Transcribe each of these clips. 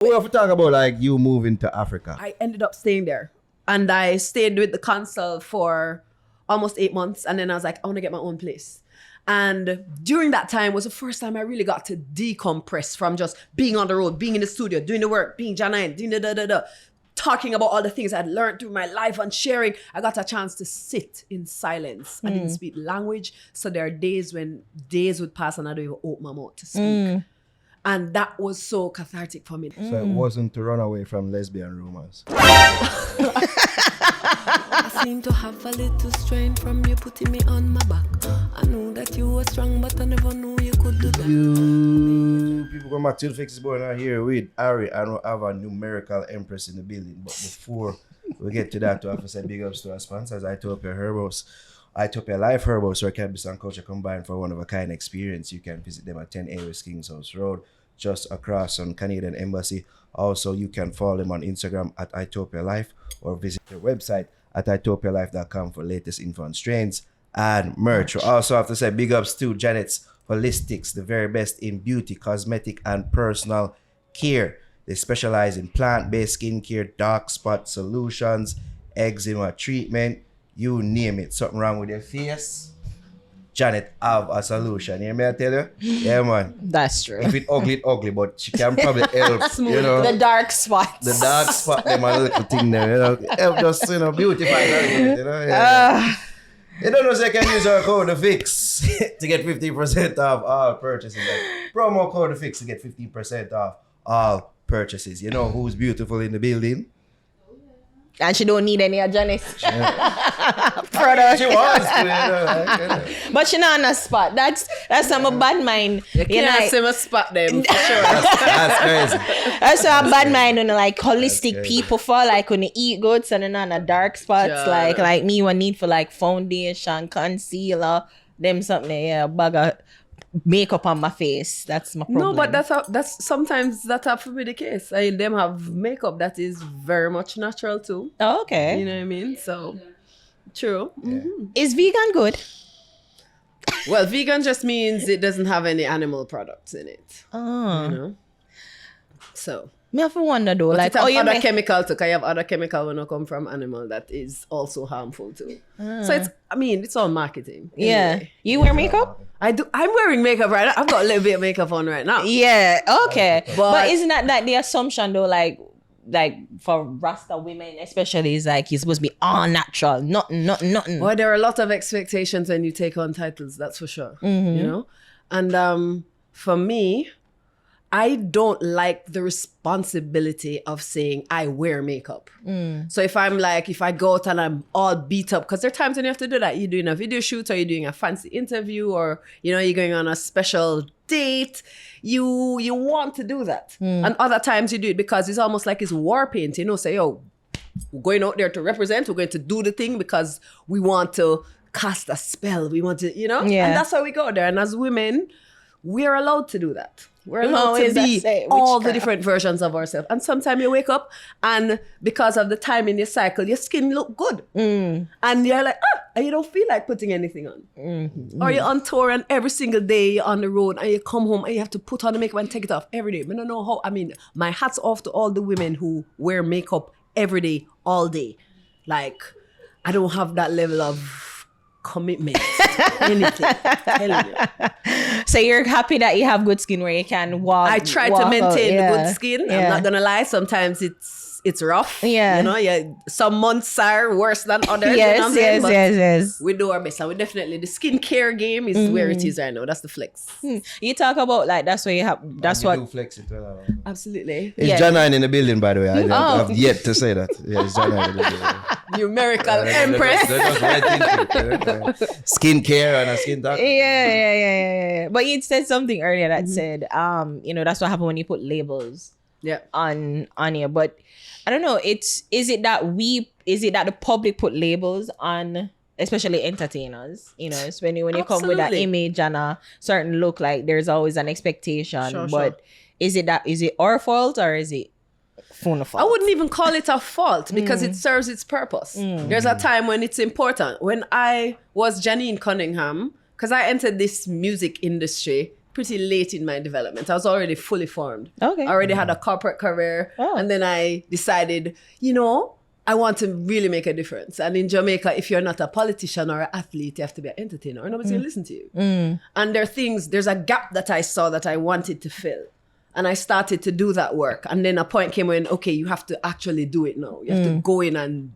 We have to talk about like you moving to Africa. I ended up staying there. And I stayed with the consul for almost 8 months. And then I was like, I want to get my own place. And during that time was the first time I really got to decompress from just being on the road, being in the studio, doing the work, being Jah9, doing the talking about all the things I'd learned through my life and sharing. I got a chance to sit in silence. I didn't speak language. So there are days when days would pass and I don't even open my mouth to speak. And that was so cathartic for me. So it wasn't to run away from lesbian rumors. I seem to have a little strain from you putting me on my back. I knew that you were strong, but I never knew you could do that. You people come back to the Fix Is Born out here with Ari and we have a numerical empress in the building. But before we get to that, we have to say big ups to our sponsors, Itopia Herbos. Itopia Life Herbos, where cannabis and culture combined for one of a kind experience. You can visit them at 10 Aries Kings House Road, just across on Canadian Embassy. Also, you can follow them on Instagram at Itopia Life or visit their website at itopialife.com for latest info on strains and merch. We also have to say big ups to Janet's Holistics, the very best in beauty, cosmetic, and personal care. They specialize in plant-based skincare, dark spot solutions, eczema treatment, you name it. Something wrong with your face, Janet have a solution. You hear me I tell you? Yeah, man. That's true. If it's ugly, but she can probably help, you know. The dark spots. The dark spot, them a little thing there, you know. Help just, you know, beautify that, you know. Yeah. You don't know so you can use our code FIX to get 15% off all purchases. Like, promo code FIX to get 15% off all purchases. You know who's beautiful in the building? And she don't need any of Janice. Product. She was, you know. But she not on a spot. That's some a bad mind. You can't see my spot them for sure. That's crazy. That's a bad mind when like holistic people for like when they eat good, so they're not on a dark spots. Yeah. Like me, one need for like foundation, concealer, them something. Yeah, bag of makeup on my face. That's my problem. No, but that's sometimes that have to be the case. I them have makeup that is very much natural too. Oh, okay. You know what I mean? So true. Mm-hmm. Is vegan good? Well, vegan just means it doesn't have any animal products in it. Oh. You know? So Me have to wonder though, but like it have you other chemical too. 'Cause you have other chemical when you come from animal that is also harmful too. So it's all marketing. yeah. Anyway. You wear makeup? I do. I'm wearing makeup right now. I've got a little bit of makeup on right now. Yeah. Okay. But But isn't that like the assumption though, like for Rasta women especially, is like you're supposed to be all natural, nothing. Well, there are a lot of expectations when you take on titles, that's for sure. You know? And for me, I don't like the responsibility of saying I wear makeup. So if I go out and I'm all beat up, because there are times when you have to do that. You're doing a video shoot or you're doing a fancy interview or, you know, you're going on a special date. You want to do that. And other times you do it because it's almost like it's war paint, you know, say, yo, we're going out there to represent, we're going to do the thing because we want to cast a spell. We want to, you know? Yeah. And that's how we go there. And as women, we're allowed to do that. We're allowed is to that be say all the witchcraft? different versions of ourselves. And sometimes you wake up and because of the time in your cycle, your skin look good. And you're like, and you don't feel like putting anything on. Or you're on tour and every single day you're on the road and you come home and you have to put on the makeup and take it off every day. I don't know how, my hat's off to all the women who wear makeup every day, all day. Like, I don't have that level of commitment to anything. Telling you. So you're happy that you have good skin where you can walk. I try to walk maintain out. the Yeah. good skin. Yeah. I'm not gonna lie. Sometimes it's rough. Yeah. You know, some months are worse than others. Yes, you know what I'm saying? But yes. we do our best. And we definitely, the skincare game is where it is right now. That's the flex. You talk about like that's where you have. That's You what. do flex it well. Absolutely. It's Yeah. Jah9 in the building, by the way. I've yet to say that. Yeah, it's Jah9 in the building. Numerical empress. They just went into it. Skincare and a skin doctor. Yeah. But you said something earlier that said, you know, that's what happens when you put labels Yeah. on you. But I don't know. Is it that the public put labels on, especially entertainers? You know, it's when you come with that Absolutely. image and a certain look, like there's always an expectation. Sure, but sure. is it our fault or is it phone fault? I wouldn't even call it a fault because it serves its purpose. There's a time when it's important. When I was Janine Cunningham, because I entered this music industry pretty late in my development. I was already fully formed. Okay. I already had a corporate career. Oh. And then I decided, I want to really make a difference. And in Jamaica, if you're not a politician or an athlete, you have to be an entertainer, or nobody's going to listen to you. And there's a gap that I saw that I wanted to fill. And I started to do that work. And then a point came when, okay, you have to actually do it now. You have to go in and,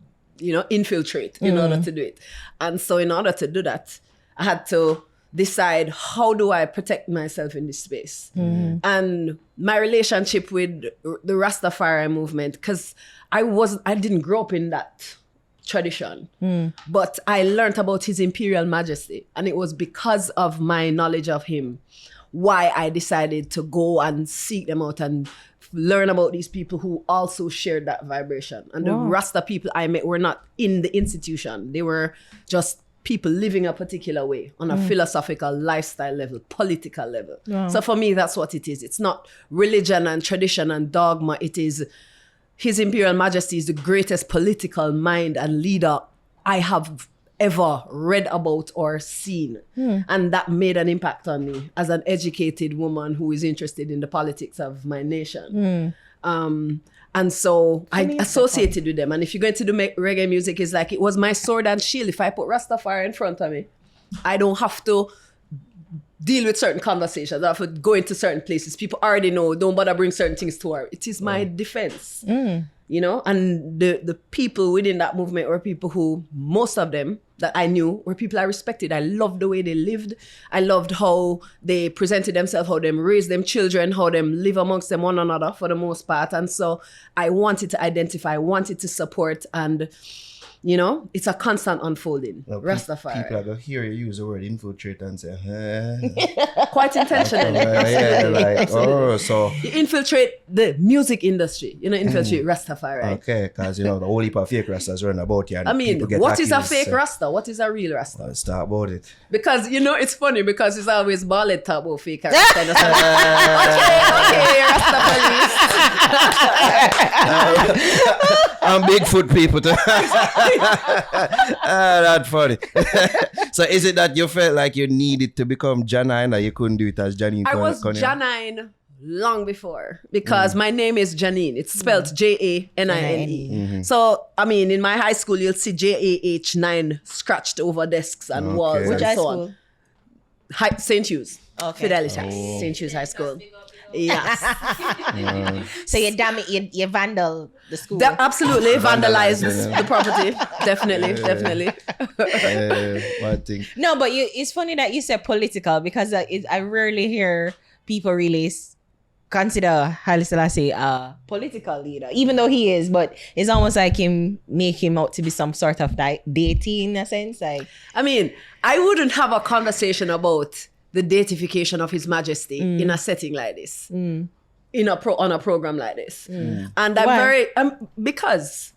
infiltrate in order to do it. And so in order to do that, I had to decide, how do I protect myself in this space? And my relationship with the Rastafari movement, because I didn't grow up in that tradition, but I learned about His Imperial Majesty. And it was because of my knowledge of him why I decided to go and seek them out and learn about these people who also shared that vibration. And the Rasta people I met were not in the institution. They were just people living a particular way on a philosophical, lifestyle level, political level. So for me, that's what it is. It's not religion and tradition and dogma. It is His Imperial Majesty is the greatest political mind and leader I have ever read about or seen. And that made an impact on me as an educated woman who is interested in the politics of my nation. And so I associated with them. And if you're going to do reggae music, it's like it was my sword and shield. If I put Rastafari in front of me, I don't have to deal with certain conversations. I have to go into certain places. People already know, don't bother bring certain things to her. It is my defense. And the people within that movement were people who, most of them that I knew, were people I respected. I loved the way they lived. I loved how they presented themselves, how they raised them children, how they live amongst them one another for the most part. And so I wanted to identify, I wanted to support, and it's a constant unfolding. Rastafari. People are going to hear you use the word infiltrate and say, Quite intentionally. So you infiltrate the music industry. Infiltrate Rastafari. Okay, because the whole heap of fake Rastas running about here. I mean, what is a fake Rasta? What is a real Rasta? Let's talk about it. Because it's funny because it's always Ballad talk about fake Rasta. Okay, Rasta police. I'm Bigfoot people too. That's funny. So is it that you felt like you needed to become Jah9 or you couldn't do it as Jah9? I was Jah9 long before because my name is Janine. It's spelled Janine. So, I mean, in my high school, you'll see JAH9 scratched over desks and walls Which and high so school? on. St. Hugh's. Okay. Fidelity. St. Hugh's High School. Yes. So you damn it, you vandal the school. Absolutely vandalized the property. Definitely. One thing. No, but it's funny that you said political because I rarely hear people really consider Haile Selassie a political leader, even though he is. But it's almost like make him out to be some sort of deity in a sense. Like, I mean, I wouldn't have a conversation about the deification of His Majesty in a setting like this, on a program like this. And I'm because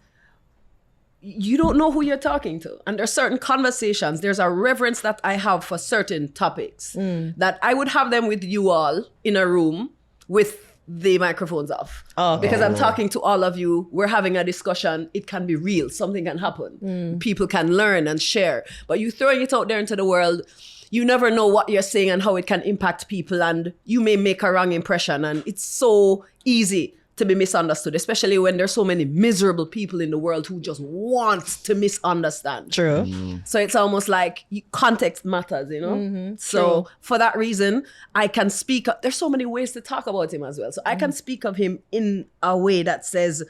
you don't know who you're talking to. And there's certain conversations, there's a reverence that I have for certain topics that I would have them with you all in a room with the microphones off. Because I'm talking to all of you, we're having a discussion, it can be real, something can happen. People can learn and share. But you throwing it out there into the world, you never know what you're saying and how it can impact people, and you may make a wrong impression, and it's so easy to be misunderstood, especially when there's so many miserable people in the world who just want to misunderstand. True. So it's almost like context matters, So for that reason, I can speak up. There's so many ways to talk about him as well. So I can speak of him in a way that says,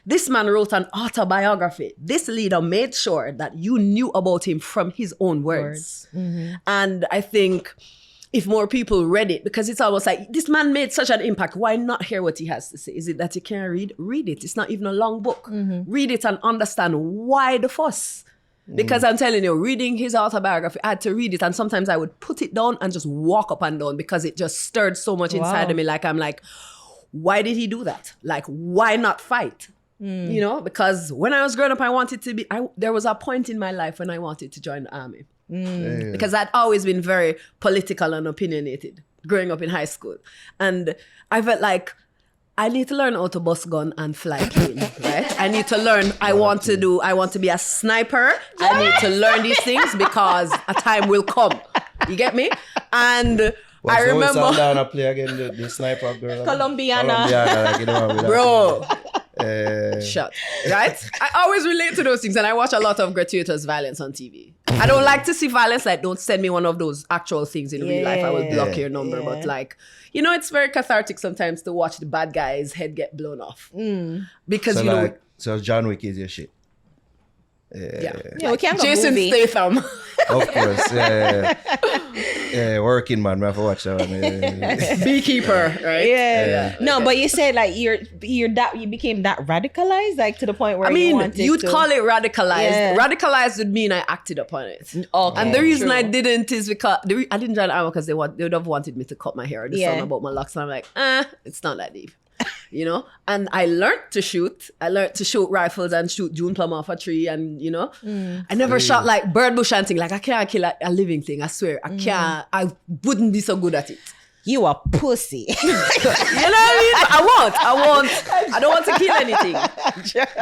this man wrote an autobiography. This leader made sure that you knew about him from his own words. And I think if more people read it, because it's almost like, this man made such an impact, why not hear what he has to say? Is it that you can't read? Read it. It's not even a long book. Read it and understand why the fuss. Because I'm telling you, reading his autobiography, I had to read it, and sometimes I would put it down and just walk up and down because it just stirred so much inside of me. Like, I'm like, why did he do that? Like, why not fight? Because when I was growing up, I wanted to be, there was a point in my life when I wanted to join the army. Because I'd always been very political and opinionated growing up in high school. And I felt like I need to learn how to bust gun and fly plane, right? I need to learn, I want to be a sniper. I need to learn these things because a time will come. You get me? And What's I the remember- song down and play again the sniper girl. Colombiana. Like, you know, with that. Bro. Eh, Shut. Right? I always relate to those things, and I watch a lot of gratuitous violence on TV. I don't like to see violence. Like, don't send me one of those actual things in real life. I will block your number. But like, you know, it's very cathartic sometimes to watch the bad guy's head get blown off. Because, so you know, like, so John Wick is your shit. yeah. Yeah, we can't go Jason movie. Statham. Of course. Working man, we have to watch that one. Beekeeper, right? Yeah. No, but you said like you became that radicalized, like to the point where I you mean, wanted you'd to... call it radicalized. Yeah. Radicalized would mean I acted upon it. Okay, And the reason true. I didn't is because I didn't join the army because they would have wanted me to cut my hair or do something about my locks. And I'm like, it's not that deep. You know? And I learned to shoot. I learned to shoot rifles and shoot June plum off a tree. And, you know, I never shot like bird bush and thing. Like, I can't kill a living thing. I swear. I can't. I wouldn't be so good at it. You a pussy. You know what I mean? I don't want to kill anything.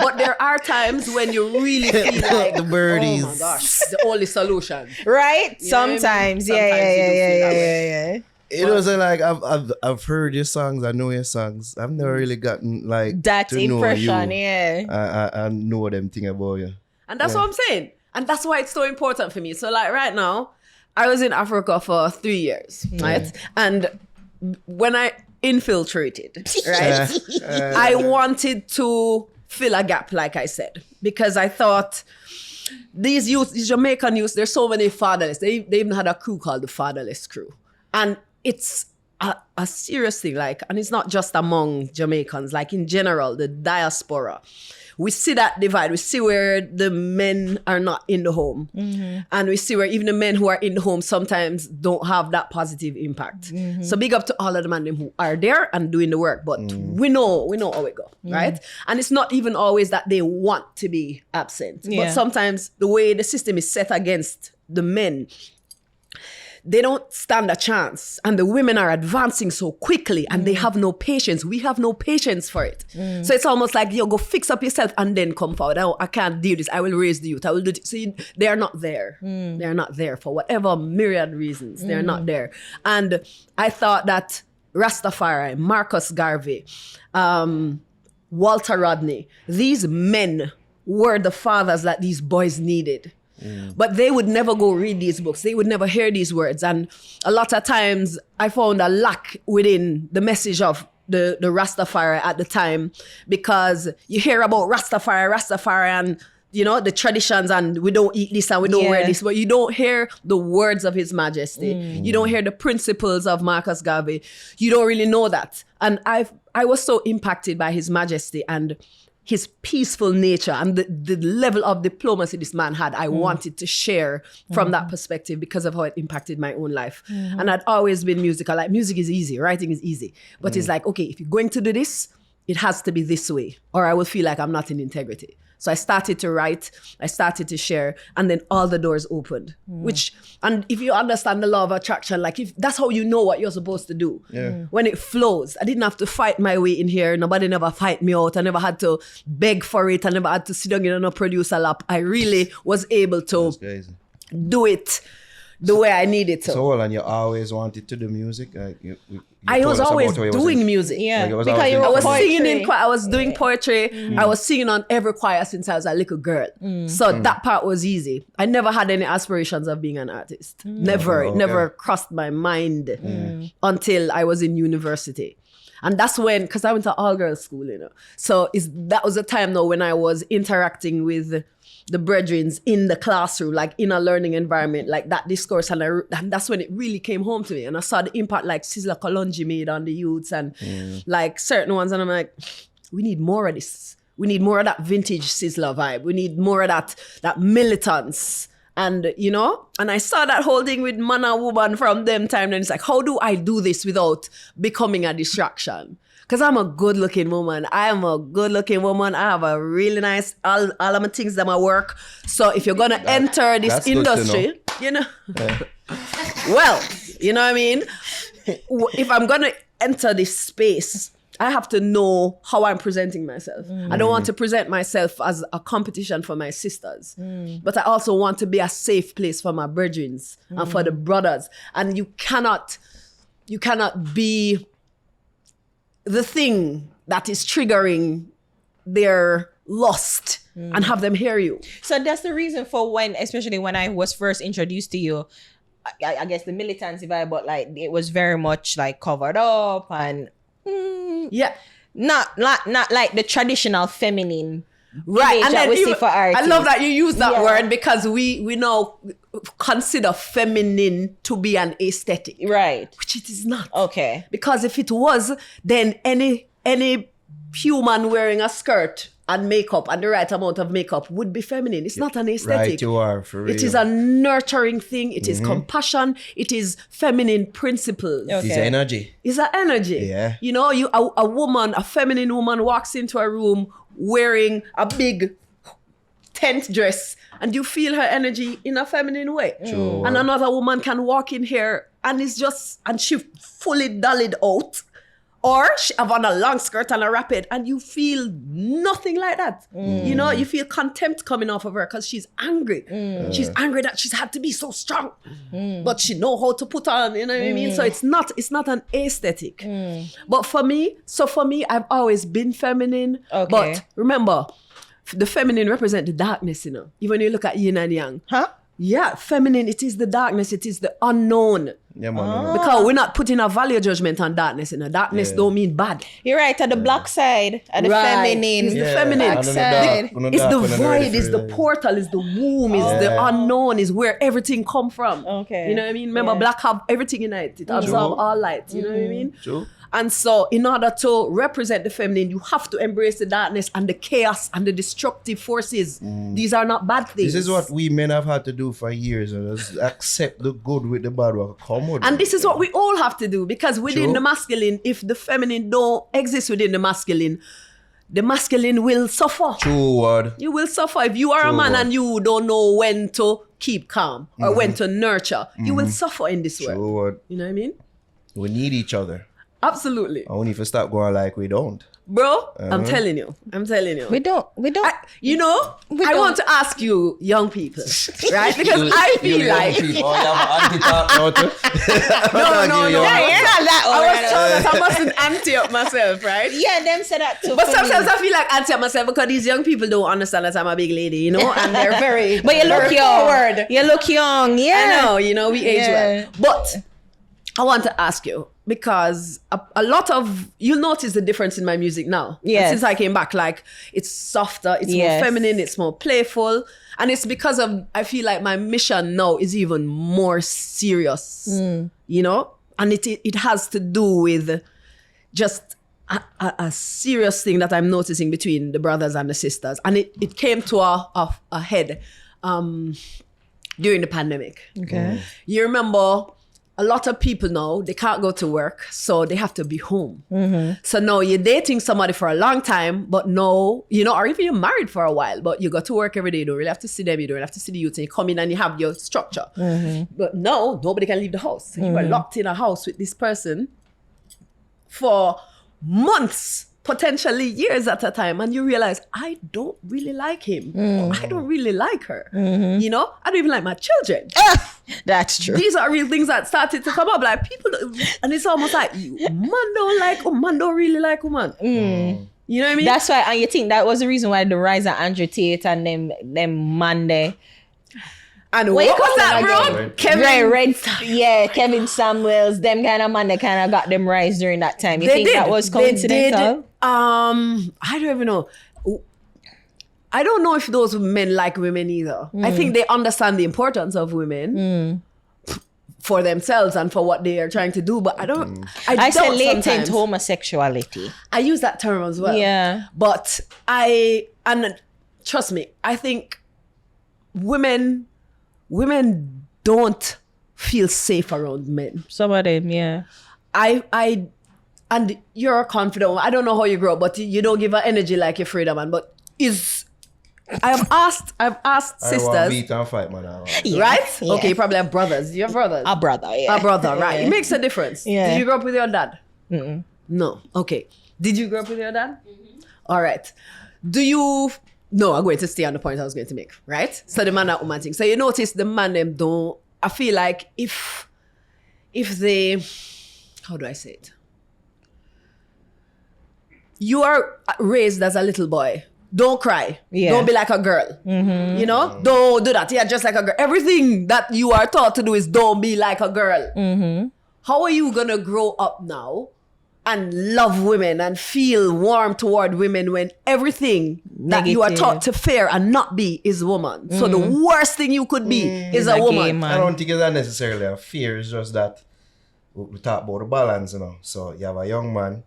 But there are times when you really feel like The birdies. oh my gosh, the only solution. Right? You know what I mean? Sometimes. Yeah. Sometimes you do feel that way. Yeah. It wasn't like I've heard your songs, I know your songs. I've never really gotten like That to impression, know you. yeah. I know them thing about you. And that's what I'm saying. And that's why it's so important for me. So like right now, I was in Africa for 3 years, right? And when I infiltrated, right? I wanted to fill a gap, like I said, because I thought these youth, these Jamaican youth, there's so many fatherless. They even had a crew called the Fatherless Crew. And it's a serious thing, like, and it's not just among Jamaicans, like in general, the diaspora. We see that divide. We see where the men are not in the home. And we see where even the men who are in the home sometimes don't have that positive impact. So big up to all of the men who are there and doing the work. But we know how it goes, right? And it's not even always that they want to be absent. Yeah. But sometimes the way the system is set against the men, they don't stand a chance. And the women are advancing so quickly and they have no patience. We have no patience for it. So it's almost like, yo, go fix up yourself and then come forward. I can't do this. I will raise the youth. I will do this. So they are not there. They're not there for whatever myriad reasons. They're not there. And I thought that Rastafari, Marcus Garvey, Walter Rodney, these men were the fathers that these boys needed. But they would never go read these books. They would never hear these words. And a lot of times I found a lack within the message of the Rastafari at the time, because you hear about Rastafari and, you know, the traditions and we don't eat this and we don't wear this, but you don't hear the words of His Majesty. You don't hear the principles of Marcus Garvey. You don't really know that. And I was so impacted by His Majesty and his peaceful nature and the level of diplomacy this man had. I wanted to share from that perspective because of how it impacted my own life. And I'd always been musical. Like, music is easy, writing is easy. But it's like, okay, if you're going to do this, it has to be this way, or I will feel like I'm not in integrity. So I started to write, I started to share, and then all the doors opened. And if you understand the law of attraction, like, if that's how you know what you're supposed to do. When it flows, I didn't have to fight my way in here. Nobody never fight me out. I never had to beg for it. I never had to sit down in a producer lap. I really was able to do it the way I needed to. So, and you always wanted to do music? Like, I was always doing music. Yeah, Like, because you I were was poetry. singing in choir. I was doing poetry. I was singing on every choir since I was a little girl. So that part was easy. I never had any aspirations of being an artist. Never. It never crossed my mind until I was in university. And that's when, because I went to all-girls school, you know. So that was a time though when I was interacting with the brethrens in the classroom, like in a learning environment, like that discourse. And that's when it really came home to me. And I saw the impact like Sizzla Kalonji made on the youths and like certain ones. And I'm like, we need more of this. We need more of that vintage Sizzla vibe. We need more of that militance. And, you know, and I saw that whole thing with man and woman from them time. And it's like, how do I do this without becoming a distraction? Because I'm a good-looking woman. I am a good-looking woman. I have a really nice, all of my things that my work. So if you're going to enter this industry, you know, well, you know what I mean? If I'm going to enter this space, I have to know how I'm presenting myself. I don't want to present myself as a competition for my sisters, but I also want to be a safe place for my brethren and for the brothers. And you cannot you cannot be the thing that is triggering their lust and have them hear you. So that's the reason for when, especially when I was first introduced to you, I guess the militancy vibe, but like it was very much like covered up and Yeah. not like the traditional feminine. Right. image And that then we see even, for artists. I love that you use that Yeah. word because we now consider feminine to be an aesthetic, Right. which it is not. Okay. Because if it was, then any human wearing a skirt and makeup and the right amount of makeup would be feminine. It's not an aesthetic. Right, you are, for real. It is a nurturing thing. It is compassion. It is feminine principles. Okay. It's energy. It's an energy. Yeah. You know, a woman, a feminine woman walks into a room wearing a big tent dress and you feel her energy in a feminine way. True. And another woman can walk in here and she fully dollied out. Or she have on a long skirt and a wrap-it and you feel nothing like that. You know, you feel contempt coming off of her because she's angry. She's angry that she's had to be so strong. But she know how to put on, you know what I mean? So it's not an aesthetic. But for me, I've always been feminine. Okay. But remember, the feminine represent the darkness, you know. Even when you look at yin and yang. Huh? Yeah, feminine, it is the darkness, it is the unknown. Yeah, man. Because we're not putting a value judgment on darkness. You know, darkness don't mean bad. You're right. At the black side, at the Right. feminine. It's the feminine. and on the side. dark- on the It's dark the one, on void, earth, it's the really. portal, it's the womb, it's the unknown, is where everything come from. Okay. You know what I mean? Remember, Yeah. black have everything in it. It absorbs all light. You know what I mean? True. And so, in order to represent the feminine, you have to embrace the darkness and the chaos and the destructive forces. These are not bad things. This is what we men have had to do for years. Just accept the good with the bad. Come with And it. this is what we all have to do because within True. the masculine, if the feminine don't exist within the masculine will suffer. True word. You will suffer. If you are a True. man and you don't know when to keep calm or when to nurture, you will suffer in this world. True word. You know what I mean? We need each other. Absolutely. And we need to stop going like we don't. Bro, I'm telling you. We don't. You know, I don't. want to ask you, young people, right? Because I feel like... Oh, you have an anti-talk now too? No. You're not that I old. was told that I mustn't anti up myself, right? Yeah, them said that too. But for me. sometimes I feel like anti up myself because these young people don't understand that I'm a big lady, you know, and they're very, But you look very young. forward. You look young. Yeah. I know, you know, we age Yeah. well. But I want to ask you, because a lot of, you'll notice the difference in my music now. Yes. Since I came back, like, it's softer, it's Yes. more feminine, it's more playful. And it's because of, I feel like my mission now is even more serious, you know? And it has to do with just a serious thing that I'm noticing between the brothers and the sisters. And it came to a head during the pandemic. Okay. You remember, a lot of people now, they can't go to work, so they have to be home. So now you're dating somebody for a long time, but no, you know, or even you're married for a while, but you go to work every day, you don't really have to see them, you don't have to see the youth, and you come in and you have your structure. But no, nobody can leave the house. You are locked in a house with this person for months, potentially years at a time, and you realize, I don't really like him. I don't really like her. You know, I don't even like my children. That's true. These are real things that started to come up. Like people, and it's almost like, man don't really like woman. You know what I mean? That's why, and you think that was the reason why the rise of Andrew Tate and them Monday. And Wait, what was come that, on bro? again. Kevin, Kevin Samuels, them kind of man that kind of got them rise during that time. You think that was coincidental? I don't even know. I don't know if those men like women either. I think they understand the importance of women for themselves and for what they are trying to do. But I don't. I said don't latent sometimes. homosexuality. I use that term as well. Yeah. But and trust me, I think women don't feel safe around men. Some of them, yeah. And you're a confident one. I don't know how you grow up, but you don't give her energy like your freedom man. But I've asked I want sisters, beat and fight, man. right? Yeah. Okay, you probably have brothers. You have brothers. A brother, yeah. A brother, right? Yeah. It makes a difference. Yeah. Did you grow up with your dad? No. Okay. Did you grow up with your dad? All right. No, I'm going to stay on the point I was going to make, right? So the man and woman thing. So you notice the man them don't, I feel like if they how do I say it? You are raised as a little boy. Don't cry. Yeah. Don't be like a girl. You know? Don't do that. Yeah, just like a girl. Everything that you are taught to do is don't be like a girl. How are you going to grow up now and love women and feel warm toward women when everything that you are taught to fear and not be is woman? So the worst thing you could be is a woman. I don't think it's not necessarily a fear. It's just that we talk about the balance, you know. So you have a young man.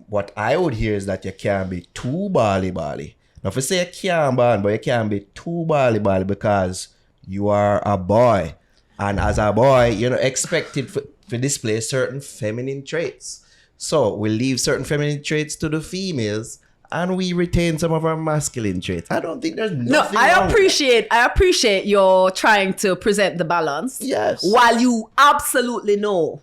What I would hear is that you can't be too bally. Now, if you say you can't ban, but you can't be too bally because you are a boy. And as a boy, you're not expected to display certain feminine traits. So we leave certain feminine traits to the females and we retain some of our masculine traits. I don't think there's nothing wrong I appreciate you're trying to present the balance. Yes. While you absolutely know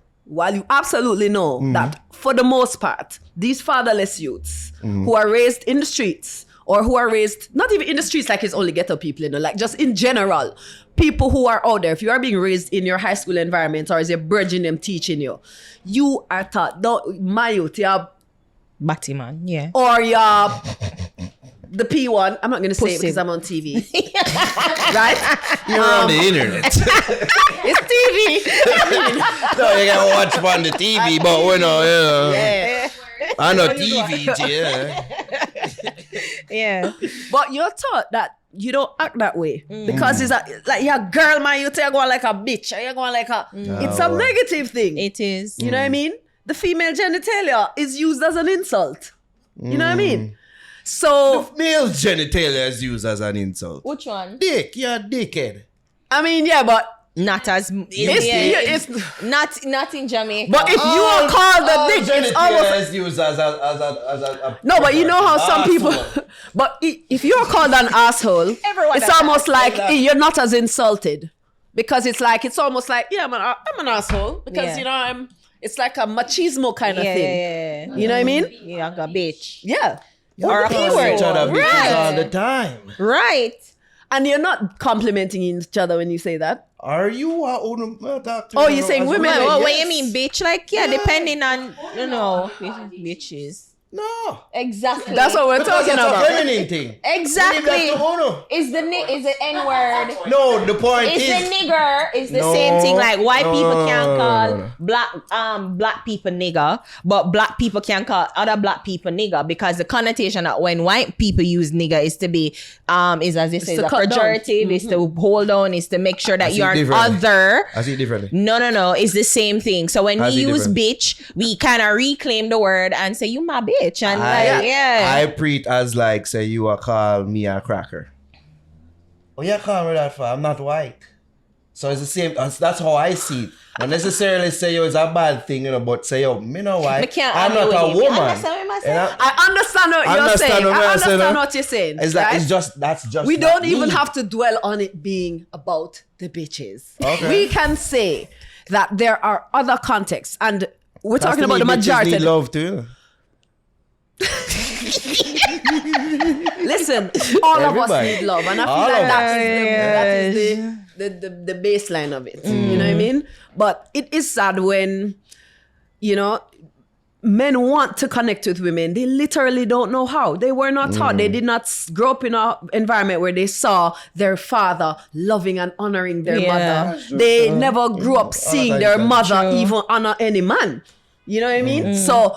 that for the most part, these fatherless youths who are raised in the streets or who are raised, not even in the streets like it's only ghetto people, you know, like just in general, people who are out there, if you are being raised in your high school environment or is your bridging them teaching you, you are taught, my youth, you're Batty man, yeah. or you're the P1, I'm not going to say it because I'm on TV. Right? You're on the internet. It's TV. No, you can watch on the TV, but we know, yeah. I know TV, yeah. Yeah. But you're taught that you don't act that way because it's like you're a girl, man. You're going like a bitch. You're going like a. It's a negative thing. It is. You know what I mean? The female genitalia is used as an insult. You know what I mean? So Male genitalia is used as an insult. Which one? Dick, you're a dickhead. I mean, yeah, but Not as it's not in Jamaica. but if you are called a dick, it's almost is used as a no. But you know how some people. But if you're called an asshole, Everyone it's does almost that. like you're not as insulted because it's almost like I'm an asshole because Yeah. It's like a machismo kind of thing. Yeah. You know what I mean? Yeah, like a bitch. Yeah. Or a keyword. each other bitches Right. all the time. Right. And you're not complimenting each other when you say that. Are you talk to Oh, me you're saying as women? women? Oh, What yes. you mean, bitch? Like, yeah, depending on, bitches. No. Exactly. That's what we're Because talking it's a about. feminine thing. Exactly. Leave that to Uno. Is the N word? No, the point Is is. the nigger is the No. same thing? Like white No, people no, can't no, call no, no. black people nigger, but black people can call other black people nigger because the connotation that when white people use nigger is to be is as they say to a cut down. pejorative, is to hold on, is to make sure that see you are differently. other. I see it differently. No, it's the same thing. So when I we see use different. bitch, we kind of reclaim the word and say you my bitch and I treat as like say you are call me a cracker. Oh, you call me that for? I'm not white. So it's the same. That's how I see it. Not necessarily say yo it's a bad thing, you know, but say yo, me no white. Me can't I'm argue not a with you. woman. Understand what I'm saying? And I understand what you're Understand saying. what I I'm saying, understand no? what you're saying. It's like right? it's just that's just. We not don't even me. have to dwell on it being about the bitches. Okay. We can say that there are other contexts, and we're That's talking about the bitches majority. need love too. Listen, all of us Everybody. need love, and I All feel of like that us. is the baseline of it. You know what I mean? But it is sad when, you know, men want to connect with women. They literally don't know how. They were not taught. They did not grow up in an environment where they saw their father loving and honoring their Yeah. mother. They never grew up seeing their mother True. even honor any man. You know what I mean? So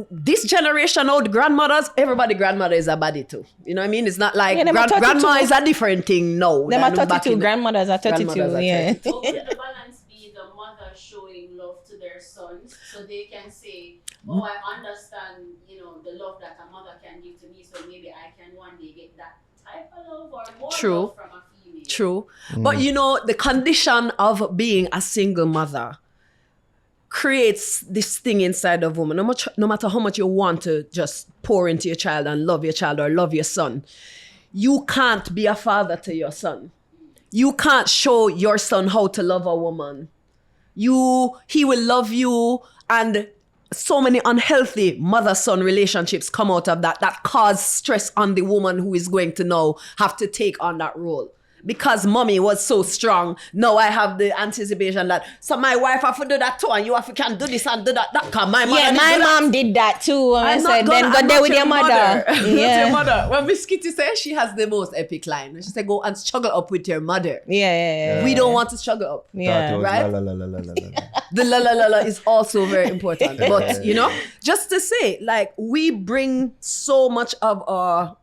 this generation now, the grandmothers, everybody grandmother is a baddie too. You know what I mean? It's not like Yeah, them are 32. grandma is a different thing now. Them are than back 32, in the- grandmothers are 32, grandmothers are yeah. 32. How would the balance be the mother showing love to their sons so they can say, oh, I understand, you know, the love that a mother can give to me, so maybe I can one day get that type of love or more True. love from a female. True. But you know, the condition of being a single mother creates this thing inside of woman. No matter how much you want to just pour into your child and love your child or love your son, you can't be a father to your son. You can't show your son how to love a woman. He will love you, and so many unhealthy mother-son relationships come out of that cause stress on the woman who is going to now have to take on that role. because mommy was so strong, now I have the anticipation that so my wife have to do that too, and you have to can do this and do that. That can my mother. Yeah, my mom did that too. And I said, then go there with your mother. Not Yeah. your mother. When Miss Kitty says she has the most epic line. She said, go and struggle up with your mother. Yeah. We don't want to struggle up. Yeah. Right? La, la, la, la, la, la. The la la la la is also very important. But, you know, just to say, like, we bring so much of our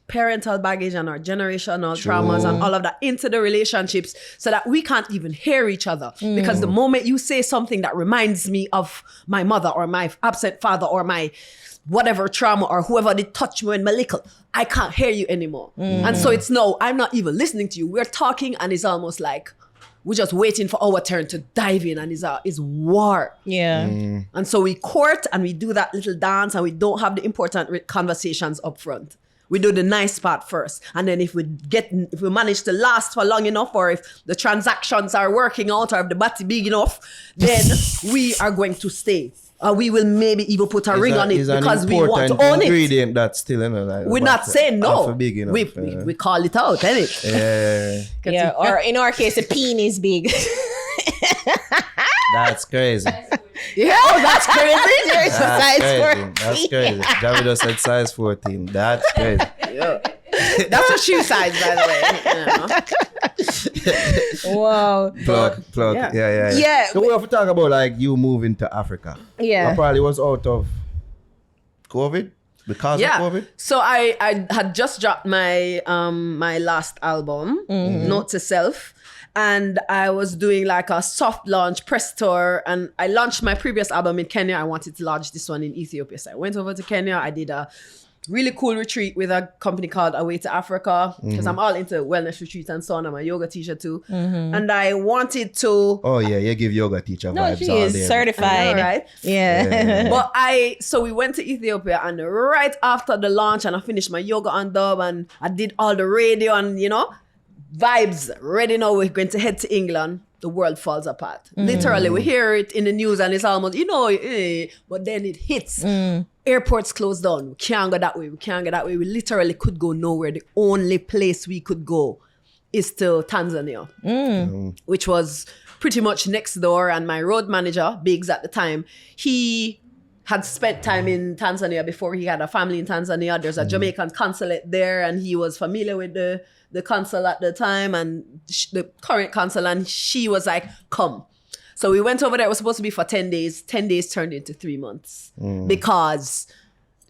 parental baggage and our generational traumas and all of that into the relationships so that we can't even hear each other. Because the moment you say something that reminds me of my mother or my absent father or my whatever trauma or whoever did touch me when my little, I can't hear you anymore. And so it's no, I'm not even listening to you. We're talking and it's almost like we're just waiting for our turn to dive in, and it's war. Yeah. And so we court and we do that little dance and we don't have the important conversations up front. We do the nice part first. And then if we manage to last for long enough, or if the transactions are working out, or if the body big enough, then we are going to stay. Or we will maybe even put a ring on it because we want to own it. Ingredient that's still in it. Like, We're not saying no. Big enough, We call it out, innit? Yeah. Or in our case, the penis big. That's crazy. Yeah, oh, that's crazy. There's a size That's crazy. Javido said size 14. That's crazy. Yeah. That's a shoe size, by the way. Wow. Plug. Yeah. Yeah. So we have to talk about like you moving to Africa. Yeah. That probably was out of COVID because of COVID. So I had just dropped my my last album, Note to Self. And I was doing like a soft launch press tour, and I launched my previous album in Kenya. I wanted to launch this one in Ethiopia. So I went over to Kenya. I did a really cool retreat with a company called Away to Africa, because I'm all into wellness retreats and so on. I'm a yoga teacher too. And I wanted to... Oh yeah, you give yoga teacher No, vibes she all is day. certified. I know, right? Yeah. But so we went to Ethiopia, and right after the launch, and I finished my yoga on dub, and I did all the radio and, you know, vibes. Ready now, we're going to head to England. The world falls apart. Literally, we hear it in the news and it's almost, you know, but then it hits. Airports closed down. We can't go that way. We literally could go nowhere. The only place we could go is to Tanzania, which was pretty much next door. And my road manager, Biggs at the time, he had spent time in Tanzania before. He had a family in Tanzania. There's a Jamaican consulate there, and he was familiar with the consul at the time and the current consul, and she was like, come. So we went over there. It was supposed to be for 10 days. 10 days turned into 3 months because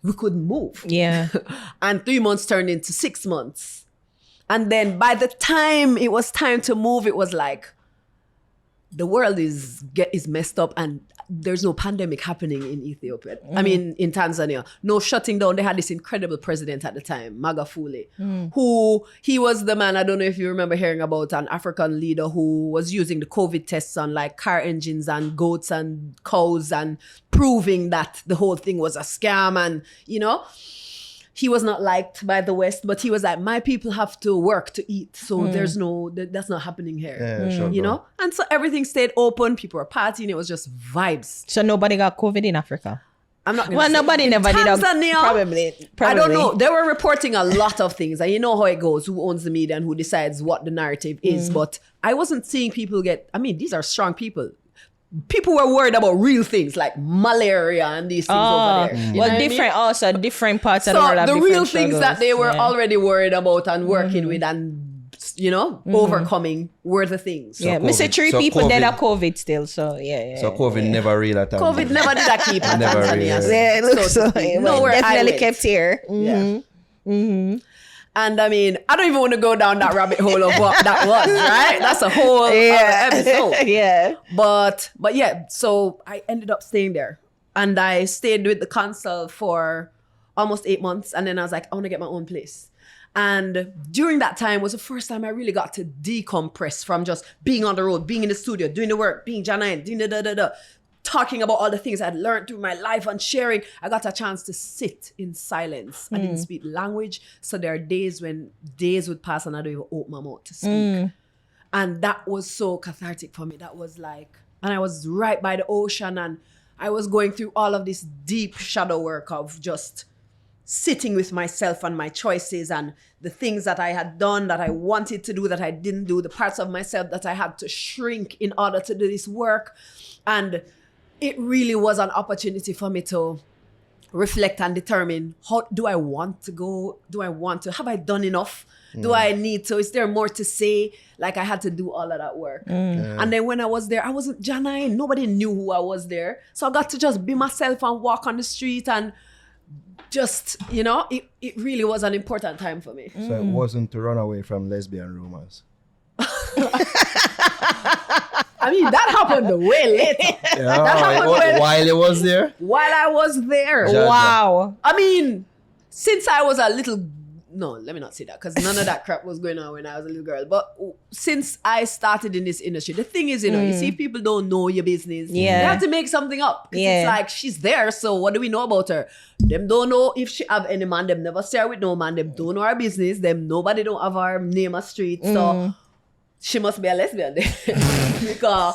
we couldn't move. Yeah. And 3 months turned into 6 months. And then by the time it was time to move, it was like, the world is messed up and there's no pandemic happening in Ethiopia. I mean, in Tanzania. No shutting down. They had this incredible president at the time, Magufuli, who, he was the man, I don't know if you remember hearing about an African leader who was using the COVID tests on like car engines and goats and cows and proving that the whole thing was a scam. And, you know, he was not liked by the West, but he was like, my people have to work to eat. So there's that's not happening here. Yeah, sure, you know? And so everything stayed open. People were partying. It was just vibes. So nobody got COVID in Africa? I'm not gonna Well, say. nobody never did. Tanzania, Probably. I don't know. They were reporting a lot of things. And you know how it goes. Who owns the media and who decides what the narrative is. But I wasn't seeing people these are strong people. People were worried about real things like malaria and these things over there. You know what I mean? Different parts of the world So have the different real things struggles. that they were already worried about and working with and, you know, overcoming were the things. Yeah, me say three so people dead COVID- of COVID still. So yeah. So COVID never real at all. COVID never did a keep at Never Tanzania. really. Yeah, it looks so. Nowhere I Definitely went. kept here. Yeah. And I mean, I don't even want to go down that rabbit hole of what that was, right? That's a whole other episode. Yeah. But yeah, so I ended up staying there. And I stayed with the consul for almost 8 months. And then I was like, I want to get my own place. And during that time was the first time I really got to decompress from just being on the road, being in the studio, doing the work, being Jah9, doing the talking about all the things I'd learned through my life and sharing. I got a chance to sit in silence. I didn't speak language. So there are days when days would pass and I don't even open my mouth to speak. And that was so cathartic for me. That was like, and I was right by the ocean and I was going through all of this deep shadow work of just sitting with myself and my choices and the things that I had done, that I wanted to do, that I didn't do, the parts of myself that I had to shrink in order to do this work. And it really was an opportunity for me to reflect and determine, how do I want to go? Do I want to? Have I done enough? Do I need to? Is there more to say? Like, I had to do all of that work. And then when I was there, I wasn't Jah9. Nobody knew who I was there. So I got to just be myself and walk on the street and just, you know, it really was an important time for me. So it wasn't to run away from lesbian rumors. I mean, that happened way later. Yeah, That happened while it was there? while I was there. Ja- Wow. I mean, since I was a little, no, let me not say that, because none of that crap was going on when I was a little girl. But since I started in this industry, the thing is, you know, you see, if people don't know your business, Yeah. you have to make something up. 'Cause Yeah. it's like, she's there, so what do we know about her? Them don't know if she have any man. Them never see her with no man. Them don't know her business. Them nobody don't have her name a street. So she must be a lesbian then. Because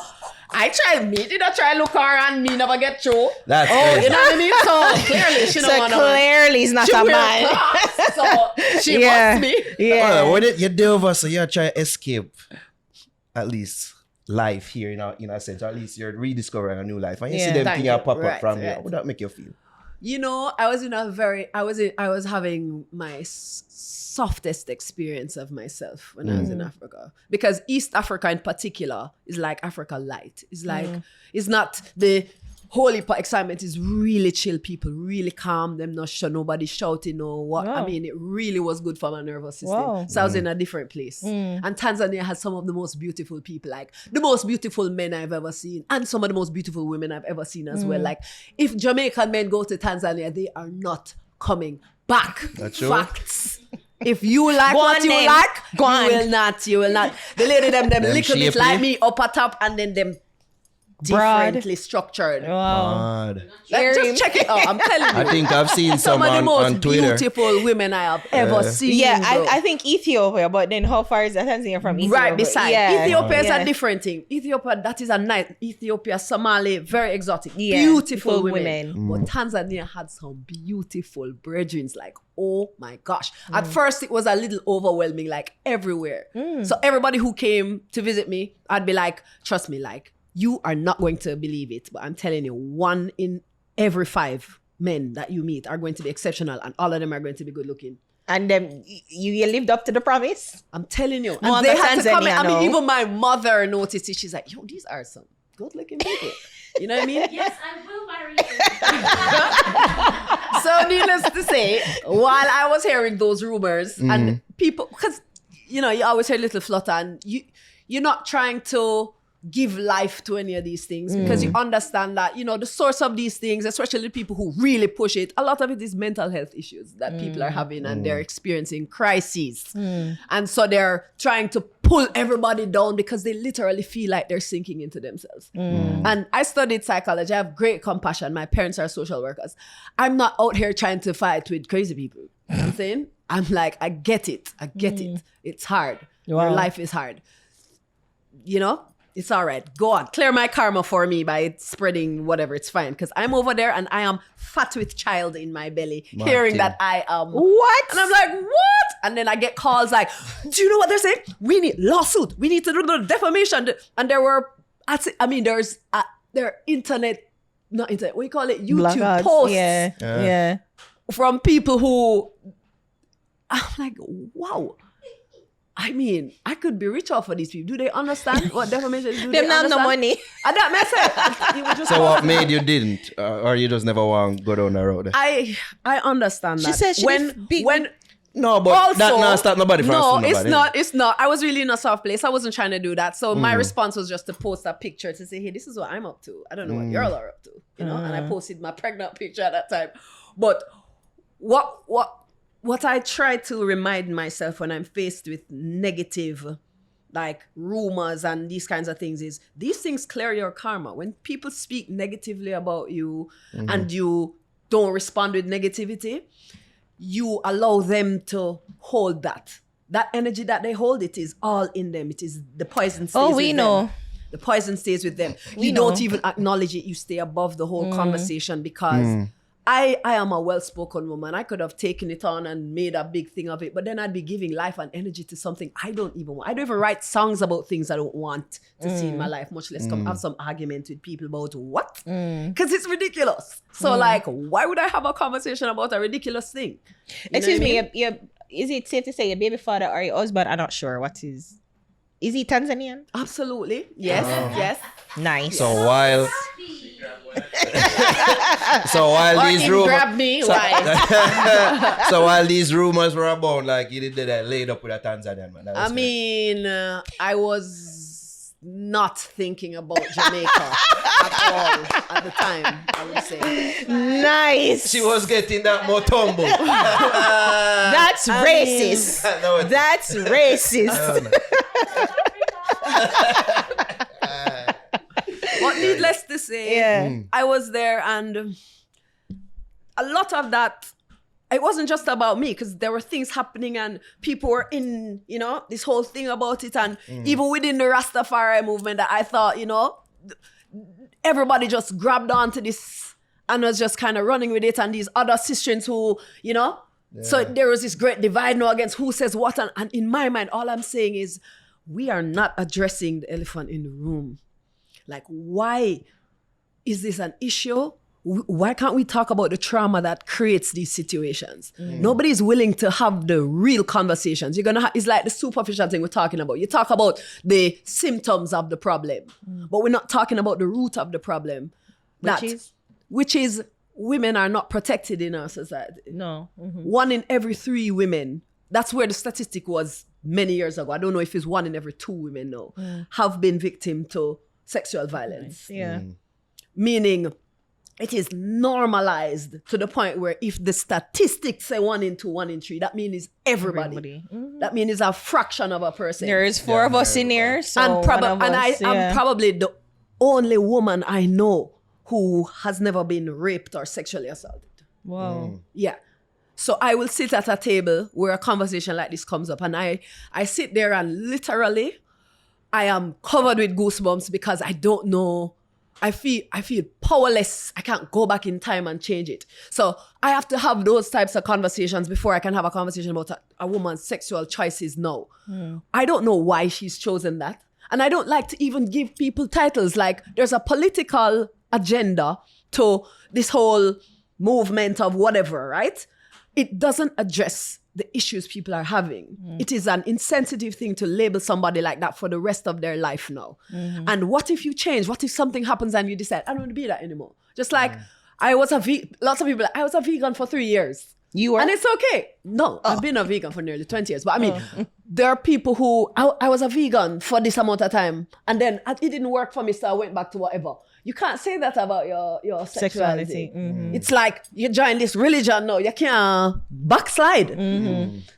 I try look her and me never get through. That's You crazy. know what I mean? So clearly she So don't want to. clearly he's not She a wear man. Crocs, so she Yeah. must be. Yeah. What did you do over? So you try to escape at least life here, in a sense. Or at least you're rediscovering a new life. And you see Yeah. them Thank thing you. pop up Right, from you. right. How would that make you feel? You know, I was having my softest experience of myself when I was in Africa, because East Africa in particular is like Africa light. It's like it's not the holy excitement. Is really chill. People really calm. Them not sure nobody shouting or what. I Wow. mean, it really was good for my nervous system. Wow. So I was in a different place. And Tanzania has some of the most beautiful people, like the most beautiful men I've ever seen, and some of the most beautiful women I've ever seen as well. Like, if Jamaican men go to Tanzania, they are not coming back. That's true. Facts. If you like Go what on you then. like, Go on. you will not. The lady them Them little bit shapely. like me up at top, and then them Broad. differently structured. Wow. God. Like, just check it out. I'm telling you. I think I've seen some some of the on most Twitter. beautiful women I have ever seen. Yeah, bro. I think Ethiopia, but then how far is Tanzania from Ethiopia? Right beside. Yeah. Ethiopia is Yeah. a different thing. Ethiopia, that is a nice. Ethiopia, Somali, very exotic. Yeah, Beautiful beautiful women. women. But Tanzania had some beautiful brethren. Like, oh my gosh. At first, it was a little overwhelming, like everywhere. So everybody who came to visit me, I'd be like, trust me, like, you are not going to believe it. But I'm telling you, 1 in every 5 men that you meet are going to be exceptional, and all of them are going to be good looking. And you lived up to the promise? I'm telling you. No, And they but had to come in. Tanzania, I mean, no. even my mother noticed it. She's like, yo, these are some good looking people. You know what I mean? Yes, I will marry you. So needless to say, while I was hearing those rumors and people, because, you know, you always hear little flutter, and you're not trying to give life to any of these things, because you understand that, you know, the source of these things, especially the people who really push it, a lot of it is mental health issues that people are having, and they're experiencing crises. And so they're trying to pull everybody down because they literally feel like they're sinking into themselves. And I studied psychology. I have great compassion. My parents are social workers. I'm not out here trying to fight with crazy people. You know what I'm saying? I'm like, I get it. It's hard. Wow. Your life is hard. You know? It's all right. Go on. Clear my karma for me by spreading whatever. It's fine. Because I'm over there and I am fat with child in my belly, hearing that I am. What? And I'm like, what? And then I get calls like, do you know what they're saying? We need lawsuit. We need to do the defamation. And there were, there's there not internet, what do you call it? YouTube Blackouts. posts Yeah. from people who, I'm like, wow. I mean, I could be rich off of these people. Do they understand what defamation is? Do Them they not no understand? money. And that message. So what made you didn't? Or you just never want to go down the road? I understand that. She said she when did big- when No, but also, that not stop nobody from no, suing it's nobody. not. It's not. I was really in a soft place. I wasn't trying to do that. So my response was just to post a picture to say, hey, this is what I'm up to. I don't know what y'all are up to. You know? And I posted my pregnant picture at that time. But what I try to remind myself when I'm faced with negative, like rumors and these kinds of things, is these things clear your karma. When people speak negatively about you and you don't respond with negativity, you allow them to hold that. That energy that they hold, it is all in them. It is the poison stays with we them. know. The poison stays with them. We You know. don't even acknowledge it. You stay above the whole conversation because I am a well-spoken woman. I could have taken it on and made a big thing of it, but then I'd be giving life and energy to something I don't even want. I don't even write songs about things I don't want to see in my life, much less come have some argument with people about what? Because it's ridiculous. So like, why would I have a conversation about a ridiculous thing? Excuse me, is it safe to say your baby father or your husband? I'm not sure. What is he Tanzanian? Absolutely. Yes, yes. Nice. So while Or these him rumors, grab me, right? so while these rumors were about, like you did that laid up with a Tanzanian man. That was I mean, I was not thinking about Jamaica at all at the time, I would say. Nice. she was getting that motombo. That's racist. No, it's- That's racist. But needless to say, Yeah. I was there, and a lot of that, it wasn't just about me, because there were things happening and people were in, this whole thing about it. And even within the Rastafari movement, that I thought, everybody just grabbed onto this and was just kind of running with it. And these other sisters who, so there was this great divide now against who says what. And in my mind, all I'm saying is, we are not addressing the elephant in the room. Like, why is this an issue? Why can't we talk about the trauma that creates these situations? Nobody's willing to have the real conversations. It's like the superficial thing we're talking about. You talk about the symptoms of the problem, but we're not talking about the root of the problem. Which is women are not protected in our society. No. 1 in every 3 women, that's where the statistic was many years ago. I don't know if it's 1 in every 2 women now, have been victim to sexual violence. Yeah. Meaning it is normalized to the point where if the statistics say 1 in 2, 1 in 3, that means it's everybody. That means it's a fraction of a person. There is 4 of us in here, so and I'm I'm probably the only woman I know who has never been raped or sexually assaulted. Wow. Yeah. So I will sit at a table where a conversation like this comes up, and I sit there and literally I am covered with goosebumps because I don't know. I feel powerless. I can't go back in time and change it. So I have to have those types of conversations before I can have a conversation about a woman's sexual choices now. I don't know why she's chosen that. And I don't like to even give people titles. Like, there's a political agenda to this whole movement of whatever, right? It doesn't address the issues people are having. It is an insensitive thing to label somebody like that for the rest of their life now. And what if you change? What if something happens and you decide, I don't want to be that anymore? Just like lots of people, I was a vegan for 3 years. You were? And it's okay. No, I've been a vegan for nearly 20 years. But I mean, there are people who, I was a vegan for this amount of time, and then it didn't work for me, so I went back to whatever. You can't say that about your sexuality. It's like you join this religion now, you can't backslide.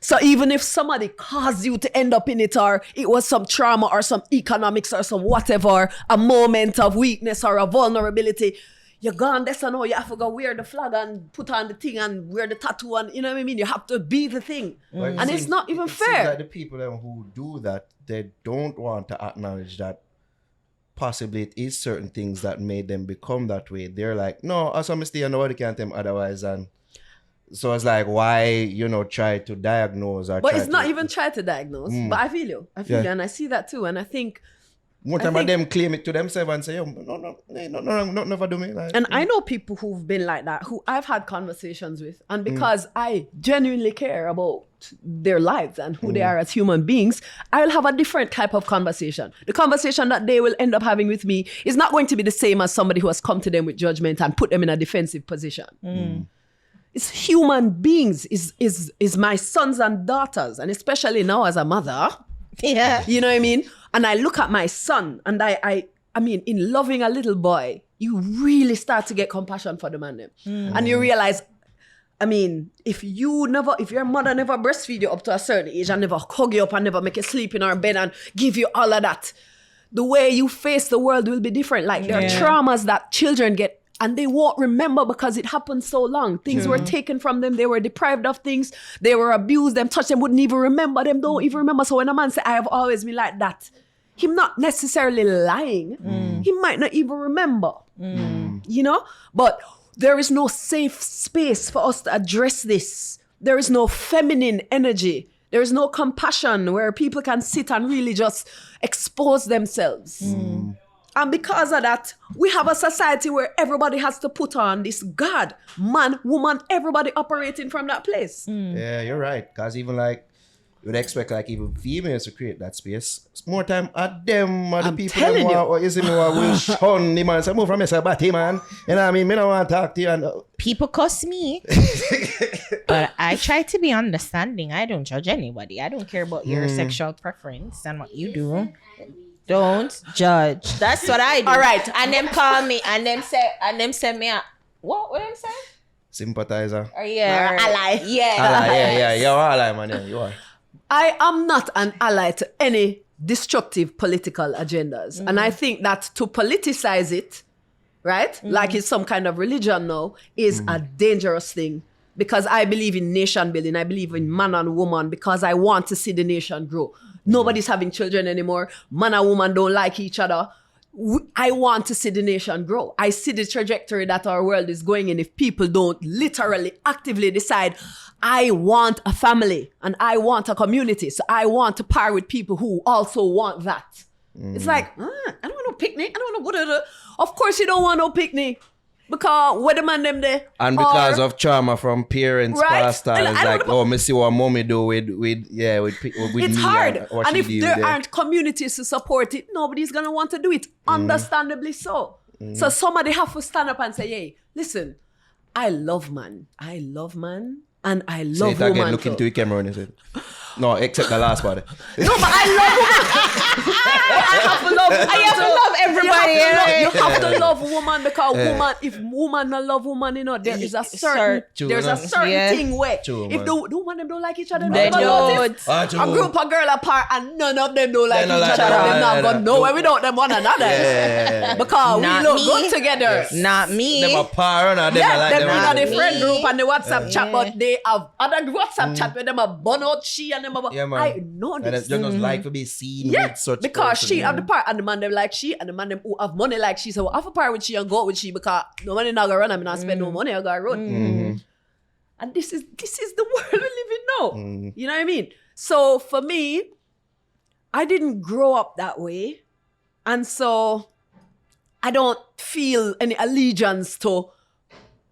So even if somebody caused you to end up in it, or it was some trauma or some economics or some whatever, a moment of weakness or a vulnerability, you're gone. That's no. You have to go wear the flag and put on the thing and wear the tattoo, and you know what I mean. You have to be the thing, and it's not even fair. Seems like the people who do that, they don't want to acknowledge that possibly it is certain things that made them become that way. They're like, no, as I'm still nobody can tell them otherwise, and so it's like, why try to diagnose or? But it's not even try to diagnose. But I feel you, and I see that too, and I think. More time of them claim it to themselves and say, no, never do me. Like, and I know people who've been like that, who I've had conversations with, and because I genuinely care about their lives and who they are as human beings, I'll have a different type of conversation. The conversation that they will end up having with me is not going to be the same as somebody who has come to them with judgment and put them in a defensive position. It's human beings, is my sons and daughters, and especially now as a mother. Yeah. You know what I mean? And I look at my son, and I mean, in loving a little boy, you really start to get compassion for the man. And you realize, I mean, if your mother never breastfeed you up to a certain age and never hug you up and never make you sleep in her bed and give you all of that, the way you face the world will be different. Like, there are traumas that children get, and they won't remember because it happened so long. Things were taken from them. They were deprived of things. They were abused. Them touched them, wouldn't even remember. Them don't even remember. So when a man say, I have always been like that, him not necessarily lying. He might not even remember. But there is no safe space for us to address this. There is no feminine energy. There is no compassion where people can sit and really just expose themselves. And because of that, we have a society where everybody has to put on this guard. Man, woman, everybody operating from that place. Yeah, you're right. Because even like, you would expect like even females to create that space. It's more time at them, at the I'm people telling that you. or is it more will shun the man. So move from me, say, batty man. You know what I mean? Me don't want to talk to you. And, People cuss me, but I try to be understanding. I don't judge anybody. I don't care about your sexual preference and what you do. Don't judge. That's what I do. All right. And them call me and them send me a what them say? sympathizer. Or yeah, ally. Yeah. Yeah. You're ally, man. Yeah, you are. I am not an ally to any destructive political agendas. And I think that to politicize it, right, like it's some kind of religion now, is a dangerous thing. Because I believe in nation building. I believe in man and woman because I want to see the nation grow. Nobody's having children anymore. Man and woman don't like each other. I want to see the nation grow. I see the trajectory that our world is going in if people don't literally actively decide, I want a family and I want a community. So I want to pair with people who also want that. It's like, I don't want no picnic. I don't want no... Of course you don't want no picnic. Because where the man them there. And because of trauma from parents, Right. past And it's I like, don't- oh, me see what mommy do with it's It's me hard. what And she if do there there. aren't communities to support it, nobody's going to want to do it. Understandably so. So somebody have to stand up and say, hey, listen, I love man. And I Say love it again, woman look too. into the camera and say, no, except the last part. No, but I love woman. I have to love woman. I have to love everybody. You have to love woman because woman, if woman not love woman, you know, there is a certain True, there's no? a certain Yeah. thing where True, if man. the woman them don't like each other, They never don't. notice. Ah, A true. group of girl apart and none of them don't like They each don't like other. each other. Them not gonna Yeah, nowhere no. without them one another. Yeah. Because Not we look me. good together. Not me. Them a par and them Yeah, like them them. in not the me. friend group and the WhatsApp chat, Yeah. but they have other WhatsApp chat where them a bun out she and them a Yeah, man. I know And this. they just like to be seen Yeah, with such because person, she yeah. have the part and the man them like she and the man them who have money like she. So I have a part with she and go out with she because no money not gonna run. I mean, I spend no money I gotta run. And this is the world we live in now. You know what I mean? So for me, I didn't grow up that way, and so I don't feel any allegiance to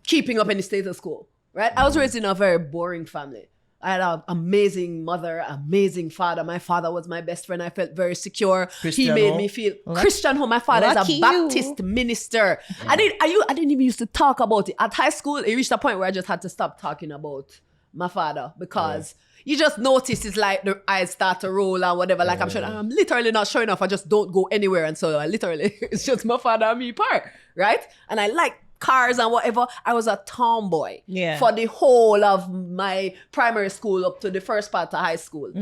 keeping up any status quo. Right? I was raised in a very boring family. I had an amazing mother, amazing father. My father was my best friend. I felt very secure. Christian He made home? me feel Christian home. My father is Lucky a you. Baptist minister. I didn't even used to talk about it. At high school, it reached a point where I just had to stop talking about my father because you just notice it's like the eyes start to roll and whatever. Like I'm literally not showing off. I just don't go anywhere. And so I literally, it's just my father and me part, right? And I like cars and whatever. I was a tomboy for the whole of my primary school up to the first part of high school.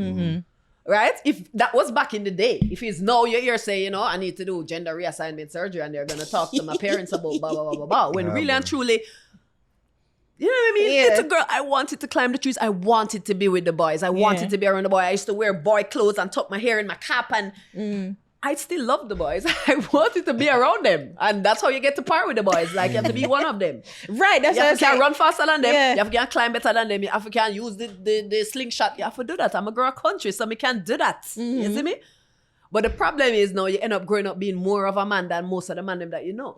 Right? If that was back in the day, if it's now you're here say, you know, I need to do gender reassignment surgery and they're going to talk to my parents about blah, blah, blah, blah, blah. When really and truly, you know what I mean? Yeah. Little girl, I wanted to climb the trees. I wanted to be with the boys. I wanted to be around the boys. I used to wear boy clothes and tuck my hair in my cap and I still love the boys. I wanted to be around them. And that's how you get to par with the boys. Like, you have to be one of them. Right. That's You what I have was to can like. run faster than them. Yeah. You have to can climb better than them. You have to can use the slingshot. You have to do that. I'm a girl country, so me can't do that. You see me? But the problem is now you end up growing up being more of a man than most of the man them that you know.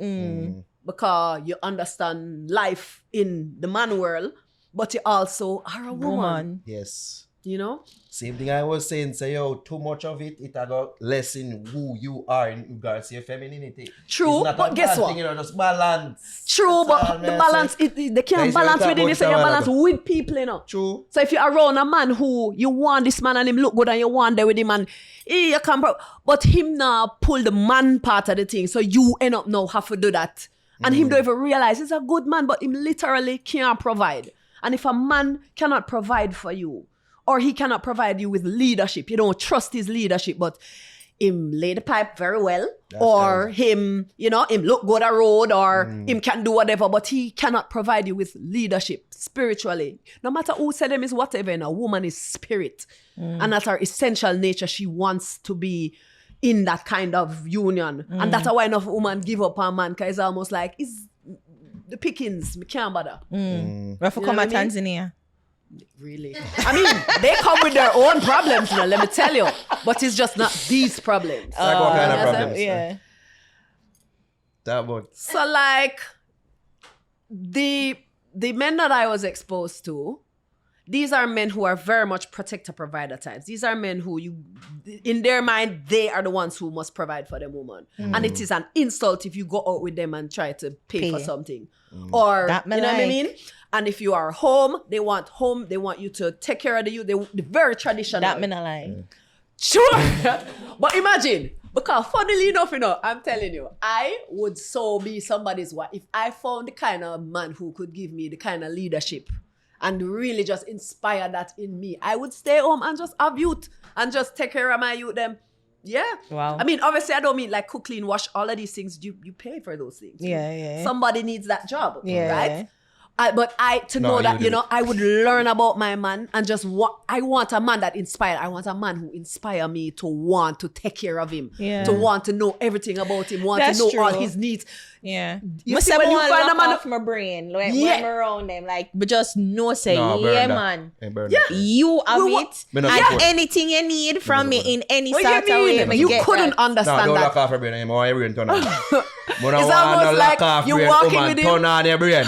Because you understand life in the man world, but you also are a woman. Yes. You know? Same thing I was saying, say, yo, too much of it got lessen who you are in regards to your femininity. True, It's not but a guess bad what? thing, you know, just balance. True, That's all, but the man. balance, So, they Guys, can't you balance talk within about it, so you it a while balance ago. with people, you know. True. So if you're around a man who you want this man and him look good and you want there with him and you can but him now pull the man part of the thing, so you end up now have to do that. And him don't even realize he's a good man, but him literally can't provide. And if a man cannot provide for you, or he cannot provide you with leadership, you don't trust his leadership, but him lay the pipe very well, or him, you know, him look good a road, or him can do whatever, but he cannot provide you with leadership spiritually. No matter who said him is whatever, a woman is spirit. And that's her essential nature. She wants to be in that kind of union. And that's why enough women give up on man, because it's almost like, the pickings. Me can't bother. We have to You know come what at I mean? Tanzania. Really? I mean, they come with their own problems, you know, let me tell you. But it's just not these problems. Like what kind of that's problems? Yeah. That one. So like the men that I was exposed to, these are men who are very much protector provider types. These are men who in their mind, they are the ones who must provide for the woman. And it is an insult if you go out with them and try to pay for something. Or, That me you know what I like. mean? And if you are home, they want you to take care of the youth. They're very traditional. That me not like. Sure. But imagine, because funnily enough, you know, I'm telling you, I would so be somebody's wife if I found the kind of man who could give me the kind of leadership and really just inspire that in me. I would stay home and just have youth and just take care of my youth them. Yeah. Wow. I mean, obviously, I don't mean like cook, clean, wash, all of these things. You pay for those things. Yeah. Somebody needs that job. Yeah. Right? But know that, you know, I would learn about my man and just I want a man that inspired. I want a man who inspire me to want to take care of him. Yeah. To want to know everything about him, want That's to know all true. his needs. Yeah. You But see, say when you want find a lock man- off my brain, like Yeah. when I'm around them, like, but just no say, No, burn yeah, that. man. Burn Yeah. that. You have We wa- it, Me not and support. anything you need from me in any What sort you of way, mean? me You get couldn't that. No, understand don't that. lock off your brain anymore. Your brain turn on. It's almost like you walking with him. Turn on your brain.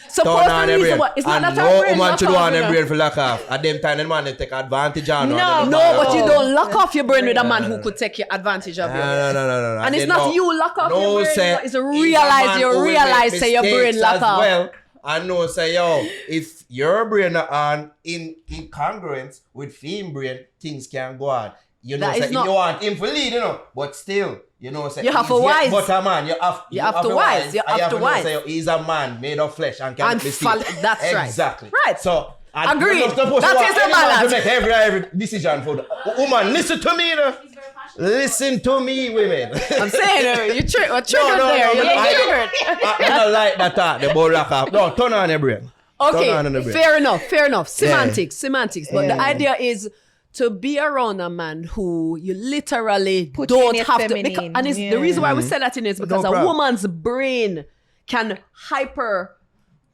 Supposed Turn on to your reason brain. what? It's not And that our no brain woman lock should off, want you their know. brain for lock off. At them time, the man they take advantage on. No. No, but you don't lock off your brain with a man who could take your advantage of you. No. And it's then not no- you lock off no your brain, say, but it's if a realize man you who will realize make say your brain mistakes lock as off. well, and no say, yo, if your brain are on in congruence with film brain, things can go on. You know, That say, is if not- you want him to lead, you know, but still, you know, say, You have he's to wise. But a man, you have to wise. You and have to know, wise. say, he's a man made of flesh and can And make mistakes. that's right. Exactly. Right. So, and Agreed. you're not supposed That to is want the any man balance. to make every decision for the woman. Listen to me, you know. He's very passionate. Listen to me, women. I'm saying, you triggered No, there. You're I triggered. don't like that talk, the ball lock off. No, turn on your brain. Okay, Turn on your brain. fair enough. Semantics. But the Yeah. idea is to be around a man who you literally Put don't in your have to. feminine, And it's, yeah. the reason why we say that in is because No a problem. woman's brain can hyper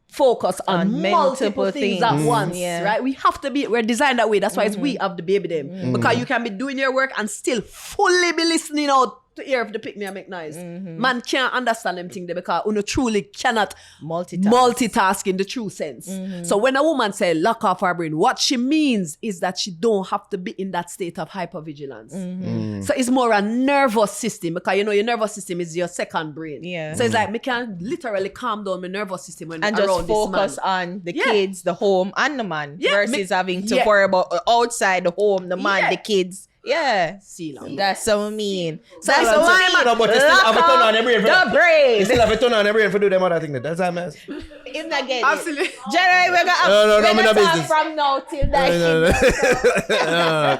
focus on On multiple multiple things at things. once, Yeah. right? We're designed that way. That's why it's we have the baby them. Because you can be doing your work and still fully be listening out to hear if the pick me and make noise. Man can't understand them things there because you truly cannot multitask in the true sense. So when a woman say lock off her brain, what she means is that she don't have to be in that state of hypervigilance. So it's more a nervous system because you know your nervous system is your second brain. Yeah. So it's like me can literally calm down my nervous system when And around just focus this man. on the Yeah. kids, the home, and the man Yeah, versus having to yeah. worry about outside the home, the man, Yeah. the kids. Yeah. See, now. That's so I mean. So That's it's so a I mean. No, but you still have to turn on your brain. The brain. You still have to turn on your brain for do them other things. That's how I'm If not get Absolutely. it. Generally, we're No, gonna me no talk business. from now till No, that. no, no.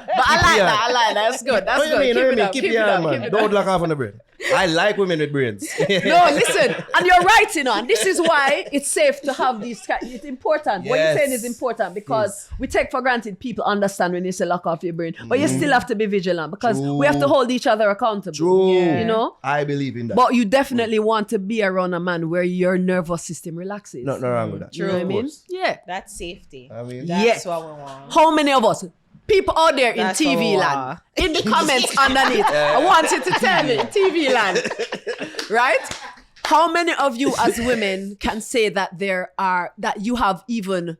But I like that. That's good. That's What you good. mean? Keep it up. Keep Keep your it hand, up. man. Keep it up. Don't lock off on the brain. I like women with brains. No, listen, and you're right, you know, and this is why it's safe to have these. It's important. What you're Yes. saying is important because we take for granted people understand when you say lock off your brain, but you still have to be vigilant because we have to hold each other accountable. True. You know. I believe in that. But you definitely want to be around a man where your nervous system relaxes. no wrong with that. You know what I Of mean? course. Yeah. That's safety. I mean, That's Yeah. what we want. How many of us? People out there in That's TV a land, in the comments underneath, I want you to tell me, TV land, right? How many of you as women can say that that you have even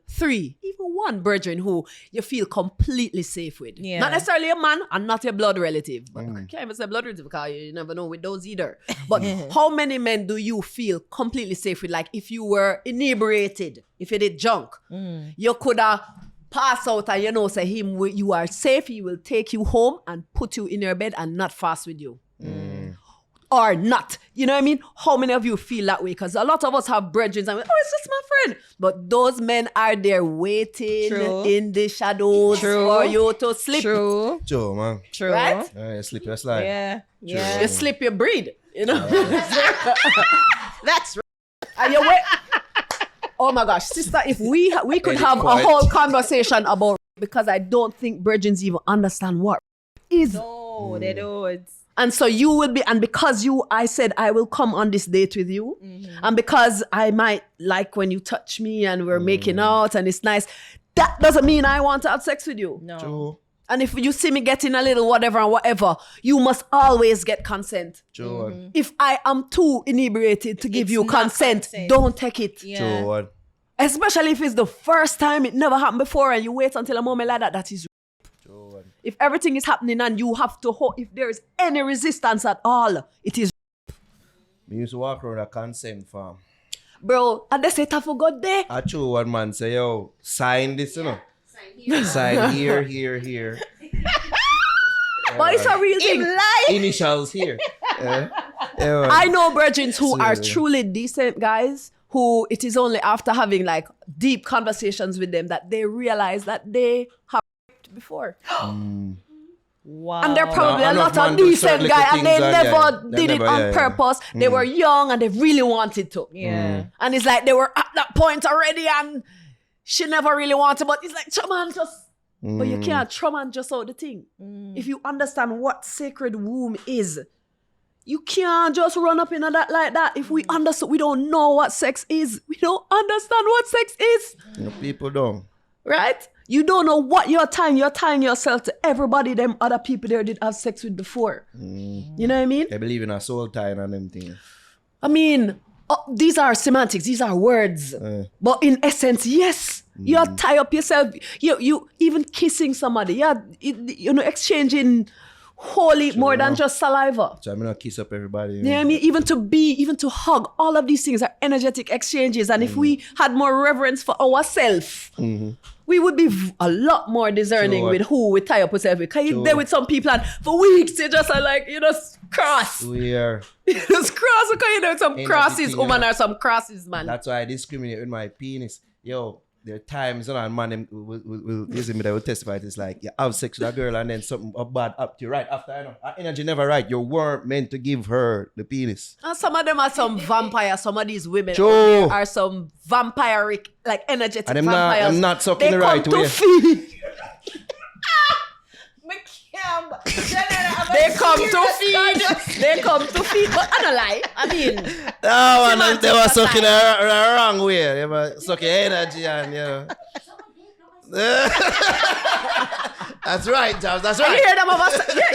one brethren who you feel completely safe with? Yeah. Not necessarily a man and not your blood relative. But I can't even say blood relative because you never know with those either. But how many men do you feel completely safe with? Like if you were inebriated, if you did junk, you could have pass out and say you are safe, he will take you home and put you in your bed and not fast with you. Or not. You know what I mean? How many of you feel that way? Because a lot of us have brethren and it's just my friend. But those men are there waiting True. in the shadows True. for you to sleep. True. True, man. True. Right? You slip your slide. Yeah. Yeah. You sleep, you breed. You know? That's And you wait. Oh my gosh, sister, if we could have a quiet. whole conversation about because I don't think virgins even understand what is. no, they don't. And so you will be, and because I said I will come on this date with you, and because I might like when you touch me and we're making out and it's nice, that doesn't mean I want to have sex with you. No. True. And if you see me getting a little whatever and whatever, you must always get consent. True one. If I am too inebriated to give It's you not consent, consent. don't take it. Yeah. True one. Especially if it's the first time, it never happened before, and you wait until a moment like that, that is. True one. If everything is happening and you have to hold, if there is any resistance at all, it is. Me used to walk around a consent farm. Bro, and they say, "Tough for God there." I true one man say, yo, sign this, you know. Sign here. Sign here. But it's a real thing. Initials here. Yeah. Yeah, man. I know virgins who are Absolutely. truly decent guys who it is only after having like deep conversations with them that they realize that they have raped before. Wow. And they're probably a enough lot man of do decent certain guy little and they things, yeah, never yeah. did They it never, on yeah, yeah. purpose. They were young and they really wanted to. Yeah. And it's like they were at that point already and she never really wanted, but it's like, Chaman, just. But you can't Chaman just out the thing. If you understand what sacred womb is, you can't just run up in that like that. If we understand, we don't know what sex is. We don't understand what sex is. You know, people don't. Right? You don't know what you're tying. You're tying yourself to everybody them other people there did have sex with before. You know what I mean? They believe in a soul tying and them things. I mean, these are semantics. These are words. But in essence, yes. You tie up yourself. You even kissing somebody. Exchanging holy more than just saliva. So I'm gonna kiss up everybody. You know what I mean? Even to hug, all of these things are energetic exchanges. And if we had more reverence for ourselves, we would be a lot more discerning Sure. with who we tie up ourselves with. Because Sure. you're there with some people and for weeks you just are like, you just cross. We are. You just cross because you know some Ain't crosses, everything, woman, you know. or some crosses, man. That's why I discriminate with my penis. Yo, there are times, you know, and man, them will listen me, they will testify. It's like, you have sex with a girl and then something bad up to you right after, you know. Her energy never right. You weren't meant to give her the penis. And some of them are some vampire. Some of these women True. out there are some vampiric, like energetic And vampires. I'm not sucking they the right come way. to feed. They come to feed. They come to feed. But I don't lie. I mean, No, man, they were Semantics sucking aside. the wrong way. They were sucking energy and, you know. That's right, Jobs. That's you right. hear them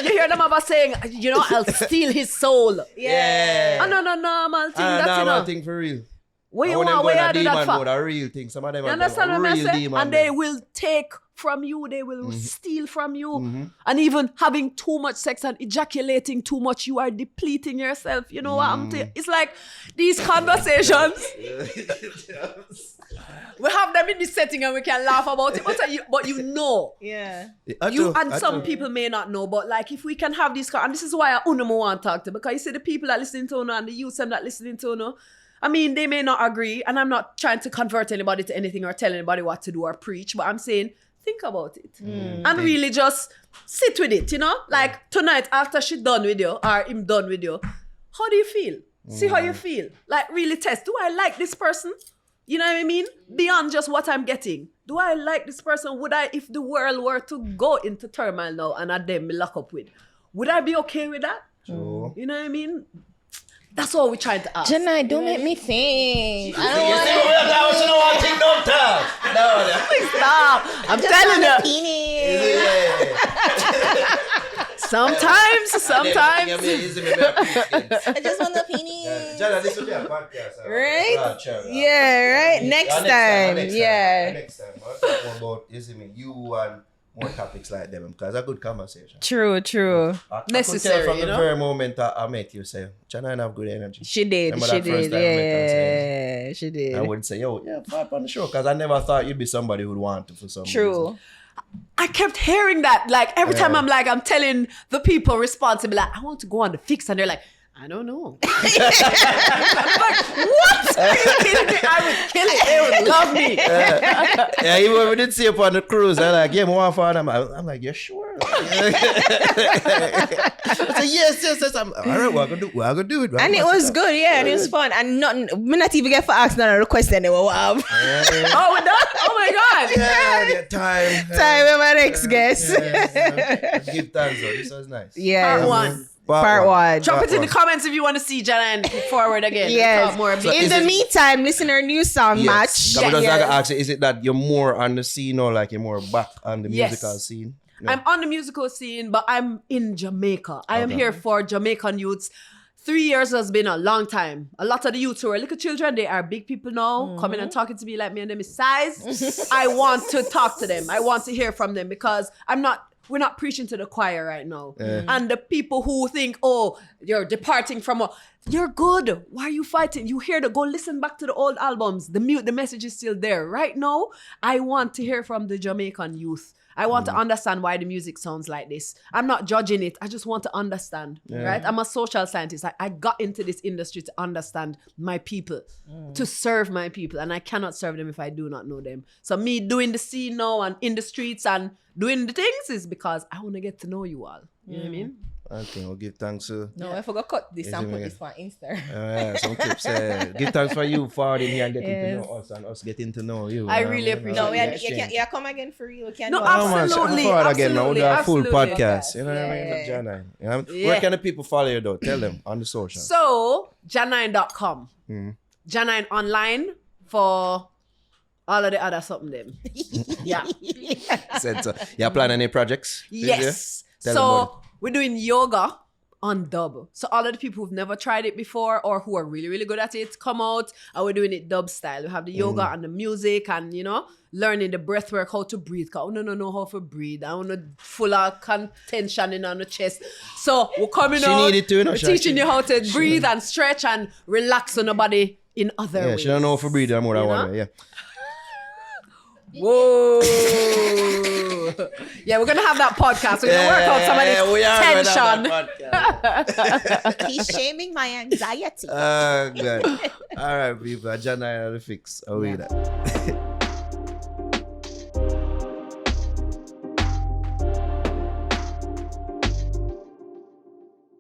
you hear them ever saying, you know, I'll steal his soul. Yeah. I know, no normal thing. That's, Nah, you know. man, thing for real. Where you I want, where you do that demon for? mode, a real thing. Some of them You are understand what real I'm saying? demon. And they will take from you, they will steal from you. Mm-hmm. And even having too much sex and ejaculating too much, you are depleting yourself. You know what I'm saying? It's like these conversations. We have them in this setting and we can laugh about it, but you know. Yeah. Some people may not know, but like if we can have these, and this is why I Unumo want to talk to, because you see the people that listening to Uno and the youth them that listening to Uno, I mean, they may not agree, and I'm not trying to convert anybody to anything or tell anybody what to do or preach, but I'm saying, think about it. And really just sit with it, you know? Like tonight, after she done with you, or him done with you, how do you feel? See how you feel. Like really test, do I like this person? You know what I mean? Beyond just what I'm getting. Do I like this person? Would I, if the world were to go into turmoil now and I them be locked up with, would I be okay with that? Sure. You know what I mean? That's all we're trying to ask. Jah9, don't make me think. I don't want to. Stop. I'm telling you. Penis. Sometimes. I just want the penis. Jana, this will be a podcast. Right? Yeah, right? Next time. Yeah. Next time. I'll talk more about, you see me, you and more topics like them, because it's a good conversation. True. I could Necessary, tell from you the know? very moment I met you, say, Jana have good energy. She did. Remember that first time we met and Yeah, she did. I would say, yo, yeah, fight on the show, because I never thought you'd be somebody who'd want to for some True. reason. I kept hearing that. Like every time I'm telling the people responsible, like, I want to go on the fix. And they're like, I don't know. I'm like, what? Are you kidding me? I would kill it. They would love me. Yeah, even when we did see you on the cruise, I'm like, yeah, more for them. I'm like, you sure? I said, yes. I'm all right, we're gonna do it. And it was good, yeah, and it was fun. And nothing, me not even get for asking none of the question they were wow. Oh, we're done? Oh my God. Yeah, time. Time with my next guest. Give thanks, though. This was nice. Yeah. Part one. Part one. Drop it in the comments if you want to see Jah9 forward again. Yes. Talk more So about In is the it- meantime, listen to our new song, Match. Because I Yes. gotta ask you, is it that you're more on the scene or like you're more back on the Yes. musical scene? No. I'm on the musical scene, but I'm in Jamaica. I am Okay. here for Jamaican youths. 3 years has been a long time. A lot of the youths who are little children, they are big people now, coming and talking to me like me and them is size. I want to talk to them. I want to hear from them because we're not preaching to the choir right now. And the people who think, oh, you're departing from you're good. Why are you fighting? You hear go listen back to the old albums. The message is still there. Right now, I want to hear from the Jamaican youth. I want to understand why the music sounds like this. I'm not judging it. I just want to understand, right? I'm a social scientist. I got into this industry to understand my people, to serve my people. And I cannot serve them if I do not know them. So me doing the scene now and in the streets and doing the things is because I want to get to know you all. You know what I mean? I think we'll give thanks to No, I forgot cut this Yes, and you put may this on Insta. some clips. Give thanks for you forwarding here and getting Yes. to know us and us getting to know you. I really appreciate No, it. you can't come again for real. Can't No, do absolutely. Forward again now. We'll do a full absolutely. podcast. You know what I mean? Yeah. With Jah9. You know? Yeah. Where can the people follow you though? Tell them on the social. So, Jah9.com. Jah9 online for all of the other something them. Yeah. Said so. You plan any projects? this year? Yes. Tell them about So we're doing yoga on dub. So all of the people who've never tried it before or who are really, really good at it come out and we're doing it dub style. We have the yoga and the music and, learning the breath work, how to breathe. Cause I don't know how to breathe. I want to full of contention in on the chest. So we're coming She out. needed to, we're teaching you how to breathe and stretch and relax on the body in other Yeah, ways. she don't know if we breathe more than You one know? way. Yeah. Whoa. Yeah, we're going to have that podcast. We're going to work out some of this tension. He's shaming my anxiety. Oh, God. All right, people. Jah9 on the fix. I'll read that.